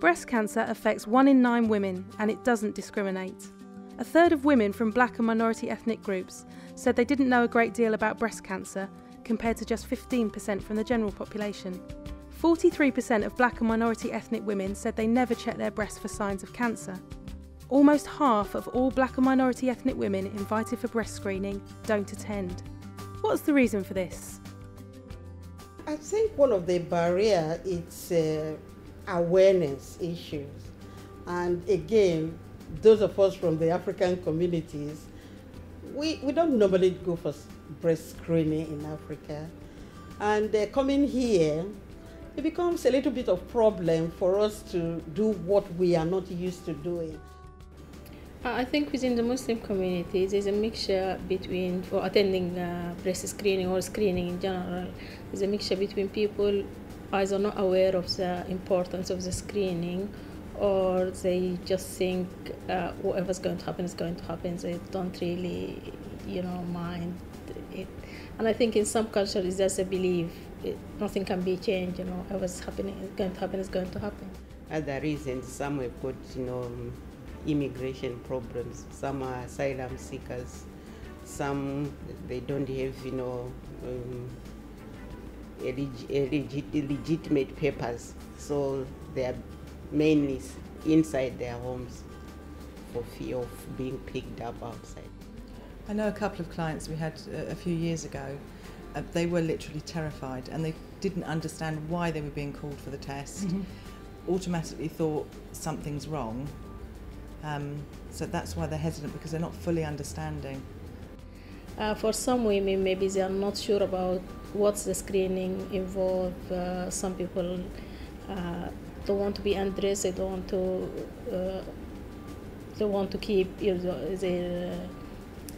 Breast cancer affects 1 in 9 women and it doesn't discriminate. A third of women from black and minority ethnic groups said they didn't know a great deal about breast cancer, compared to just 15% from the general population. 43% of black and minority ethnic women said they never checked their breasts for signs of cancer. Almost half of all black and minority ethnic women invited for breast screening don't attend. What's the reason for this? I think one of the barriers is awareness issues. And again, those of us from the African communities, we don't normally go for breast screening in Africa. And coming here, it becomes a little bit of problem for us to do what we are not used to doing. I think within the Muslim community, there's a mixture between, for attending breast screening or screening in general, there's a mixture between people either not aware of the importance of the screening, or they just think whatever's going to happen is going to happen. They don't really, mind it. And I think in some cultures there's a belief nothing can be changed. Whatever's happening is going to happen is going to happen. Other reasons, some have got immigration problems. Some are asylum seekers. Some they don't have legitimate papers, so they are mainly inside their homes for fear of being picked up outside. I know a couple of clients we had a few years ago, they were literally terrified and they didn't understand why they were being called for the test, automatically thought something's wrong, so that's why they're hesitant, because they're not fully understanding. For some women, maybe they are not sure about what's the screening involved. Some people don't want to be undressed. They don't want to keep their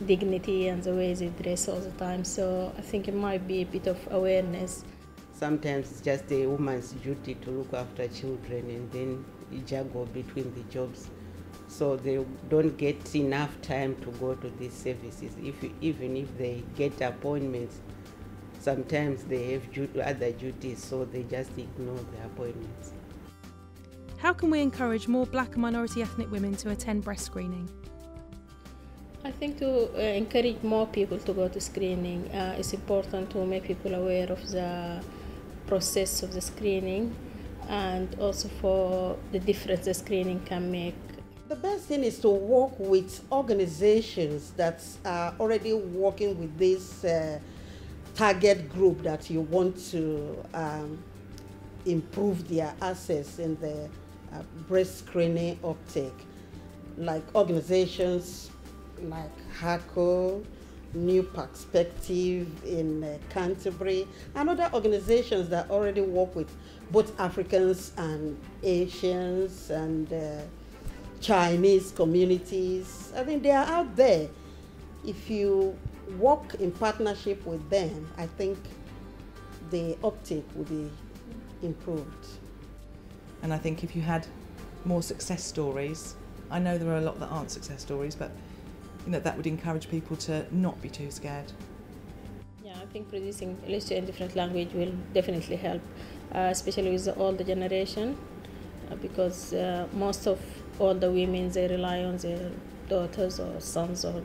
dignity and the way they dress all the time. So I think it might be a bit of awareness. Sometimes it's just a woman's duty to look after children, and then you juggle between the jobs. So they don't get enough time to go to these services. Even if they get appointments, sometimes they have other duties, so they just ignore the appointments. How can we encourage more black and minority ethnic women to attend breast screening? I think to encourage more people to go to screening, it's important to make people aware of the process of the screening, and also for the difference the screening can make. The best thing is to work with organizations that are already working with this target group that you want to improve their access in the breast screening uptake, like organizations like HACO, New Perspective in Canterbury, and other organizations that already work with both Africans and Asians and Chinese communities. I think they are out there. If you work in partnership with them, I think the uptake will be improved. And I think if you had more success stories, I know there are a lot that aren't success stories, but that would encourage people to not be too scared. Yeah, I think producing literature in different language will definitely help, especially with the older generation, because most of all the women, they rely on their daughters or sons or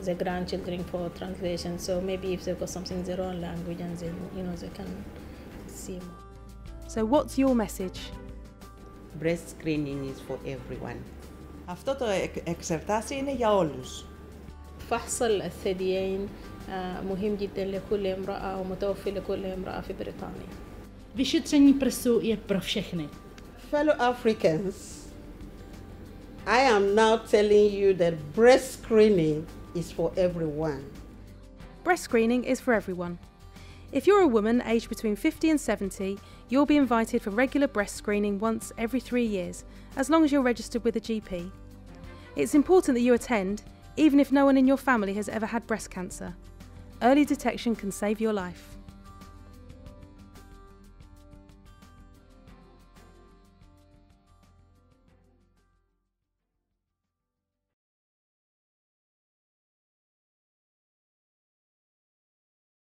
their grandchildren for translation. So maybe if they've got something in their own language, and they can see more. So what's your message? Breast screening is for everyone. Αυτό το εξετάσει είναι για όλους. فحص الثديين مهم جدا لكل امرأة ومتوفر لكل امرأة في بريطانيا. Vyšetření prsu je pro všechny. Fellow Africans, I am now telling you that breast screening is for everyone. Breast screening is for everyone. If you're a woman aged between 50 and 70, you'll be invited for regular breast screening once every 3 years, as long as you're registered with a GP. It's important that you attend, even if no one in your family has ever had breast cancer. Early detection can save your life.